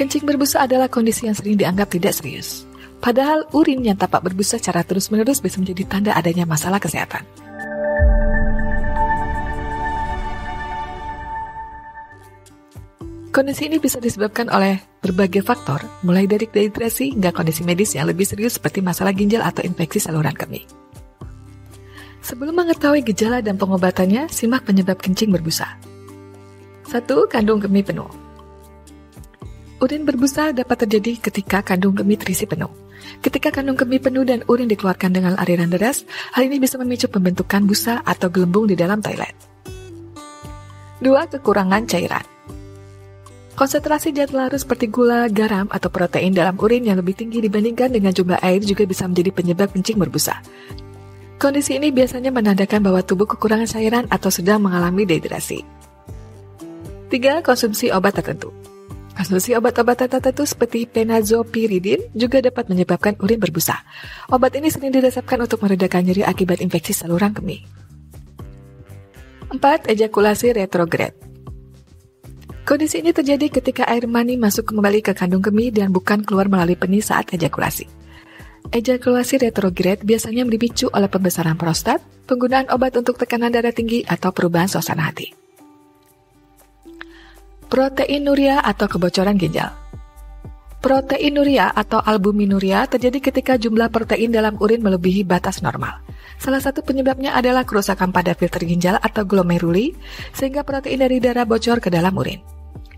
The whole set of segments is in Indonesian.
Kencing berbusa adalah kondisi yang sering dianggap tidak serius. Padahal urin yang tampak berbusa secara terus-menerus bisa menjadi tanda adanya masalah kesehatan. Kondisi ini bisa disebabkan oleh berbagai faktor, mulai dari dehidrasi hingga kondisi medis yang lebih serius seperti masalah ginjal atau infeksi saluran kemih. Sebelum mengetahui gejala dan pengobatannya, simak penyebab kencing berbusa. 1. Kandung kemih penuh. Urin berbusa dapat terjadi ketika kandung kemih terisi penuh. Ketika kandung kemih penuh dan urin dikeluarkan dengan aliran deras, hal ini bisa memicu pembentukan busa atau gelembung di dalam toilet. 2. Kekurangan cairan. Konsentrasi zat larut seperti gula, garam, atau protein dalam urin yang lebih tinggi dibandingkan dengan jumlah air juga bisa menjadi penyebab kencing berbusa. Kondisi ini biasanya menandakan bahwa tubuh kekurangan cairan atau sedang mengalami dehidrasi. 3. Konsumsi obat tertentu. Konsumsi obat-obatan tertentu seperti penazopiridin juga dapat menyebabkan urin berbusa. Obat ini sering diresepkan untuk meredakan nyeri akibat infeksi saluran kemih. 4. Ejakulasi retrograd. Kondisi ini terjadi ketika air mani masuk kembali ke kandung kemih dan bukan keluar melalui penis saat ejakulasi. Ejakulasi retrograd biasanya dipicu oleh pembesaran prostat, penggunaan obat untuk tekanan darah tinggi, atau perubahan suasana hati. Proteinuria atau kebocoran ginjal. Proteinuria atau albuminuria terjadi ketika jumlah protein dalam urin melebihi batas normal. Salah satu penyebabnya adalah kerusakan pada filter ginjal atau glomeruli, sehingga protein dari darah bocor ke dalam urin.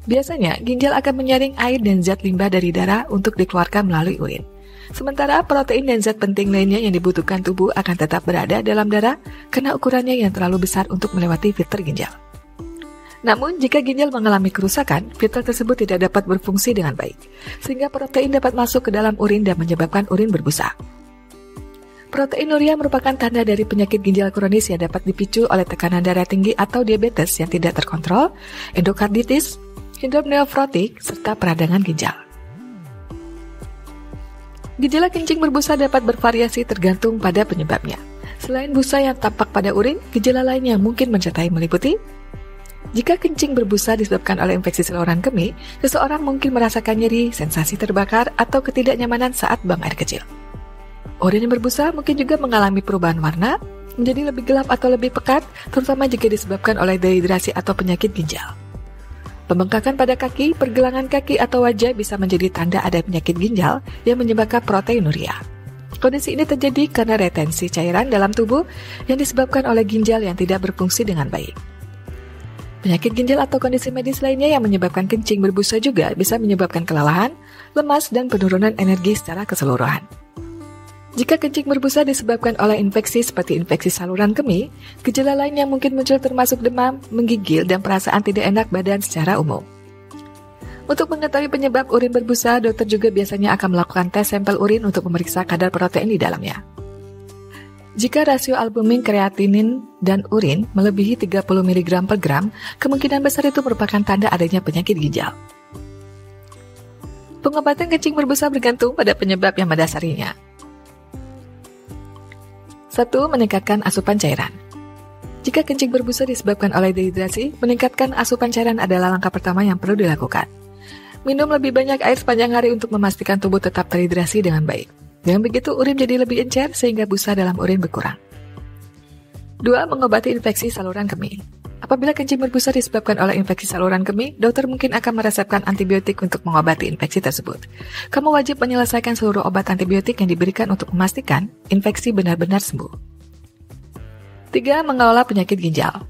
Biasanya, ginjal akan menyaring air dan zat limbah dari darah untuk dikeluarkan melalui urin. Sementara protein dan zat penting lainnya yang dibutuhkan tubuh akan tetap berada dalam darah karena ukurannya yang terlalu besar untuk melewati filter ginjal. Namun, jika ginjal mengalami kerusakan, filter tersebut tidak dapat berfungsi dengan baik, sehingga protein dapat masuk ke dalam urin dan menyebabkan urin berbusa. Proteinuria merupakan tanda dari penyakit ginjal kronis yang dapat dipicu oleh tekanan darah tinggi atau diabetes yang tidak terkontrol, endokarditis, sindrom nefrotik, serta peradangan ginjal. Gejala kencing berbusa dapat bervariasi tergantung pada penyebabnya. Selain busa yang tampak pada urin, gejala lain yang mungkin menyertai meliputi: jika kencing berbusa disebabkan oleh infeksi saluran kemih, seseorang mungkin merasakan nyeri, sensasi terbakar, atau ketidaknyamanan saat buang air kecil. Urin yang berbusa mungkin juga mengalami perubahan warna, menjadi lebih gelap atau lebih pekat, terutama jika disebabkan oleh dehidrasi atau penyakit ginjal. Pembengkakan pada kaki, pergelangan kaki, atau wajah bisa menjadi tanda ada penyakit ginjal yang menyebabkan proteinuria. Kondisi ini terjadi karena retensi cairan dalam tubuh yang disebabkan oleh ginjal yang tidak berfungsi dengan baik. Penyakit ginjal atau kondisi medis lainnya yang menyebabkan kencing berbusa juga bisa menyebabkan kelelahan, lemas, dan penurunan energi secara keseluruhan. Jika kencing berbusa disebabkan oleh infeksi seperti infeksi saluran kemih, gejala lain yang mungkin muncul termasuk demam, menggigil, dan perasaan tidak enak badan secara umum. Untuk mengetahui penyebab urin berbusa, dokter juga biasanya akan melakukan tes sampel urin untuk memeriksa kadar protein di dalamnya. Jika rasio albumin, kreatinin, dan urin melebihi 30 mg per gram, kemungkinan besar itu merupakan tanda adanya penyakit ginjal. Pengobatan kencing berbusa bergantung pada penyebab yang mendasarinya. 1. Meningkatkan asupan cairan. Jika kencing berbusa disebabkan oleh dehidrasi, meningkatkan asupan cairan adalah langkah pertama yang perlu dilakukan. Minum lebih banyak air sepanjang hari untuk memastikan tubuh tetap terhidrasi dengan baik. Dengan begitu, urin jadi lebih encer sehingga busa dalam urin berkurang. 2. Mengobati infeksi saluran kemih. Apabila kencing berbusa disebabkan oleh infeksi saluran kemih, dokter mungkin akan meresepkan antibiotik untuk mengobati infeksi tersebut. Kamu wajib menyelesaikan seluruh obat antibiotik yang diberikan untuk memastikan infeksi benar-benar sembuh. 3. Mengelola penyakit ginjal.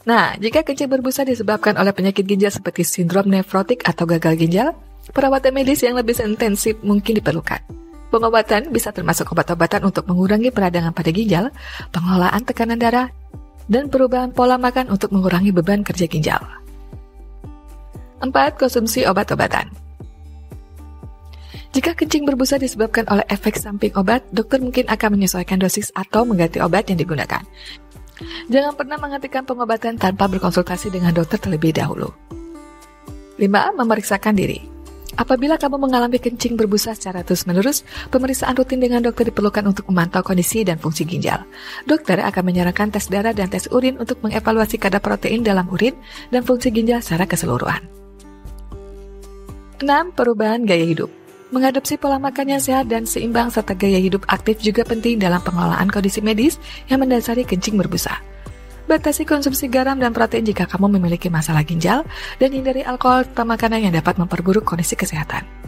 Nah, jika kencing berbusa disebabkan oleh penyakit ginjal seperti sindrom nefrotik atau gagal ginjal, perawatan medis yang lebih intensif mungkin diperlukan. Pengobatan bisa termasuk obat-obatan untuk mengurangi peradangan pada ginjal, pengelolaan tekanan darah, dan perubahan pola makan untuk mengurangi beban kerja ginjal. 4. Konsumsi obat-obatan. Jika kencing berbusa disebabkan oleh efek samping obat, dokter mungkin akan menyesuaikan dosis atau mengganti obat yang digunakan. Jangan pernah menghentikan pengobatan tanpa berkonsultasi dengan dokter terlebih dahulu. 5. Memeriksakan diri. Apabila kamu mengalami kencing berbusa secara terus-menerus, pemeriksaan rutin dengan dokter diperlukan untuk memantau kondisi dan fungsi ginjal. Dokter akan menyarankan tes darah dan tes urin untuk mengevaluasi kadar protein dalam urin dan fungsi ginjal secara keseluruhan. 6. Perubahan gaya hidup. Mengadopsi pola makan yang sehat dan seimbang serta gaya hidup aktif juga penting dalam pengelolaan kondisi medis yang mendasari kencing berbusa. Batasi konsumsi garam dan protein jika kamu memiliki masalah ginjal dan hindari alkohol serta makanan yang dapat memperburuk kondisi kesehatan.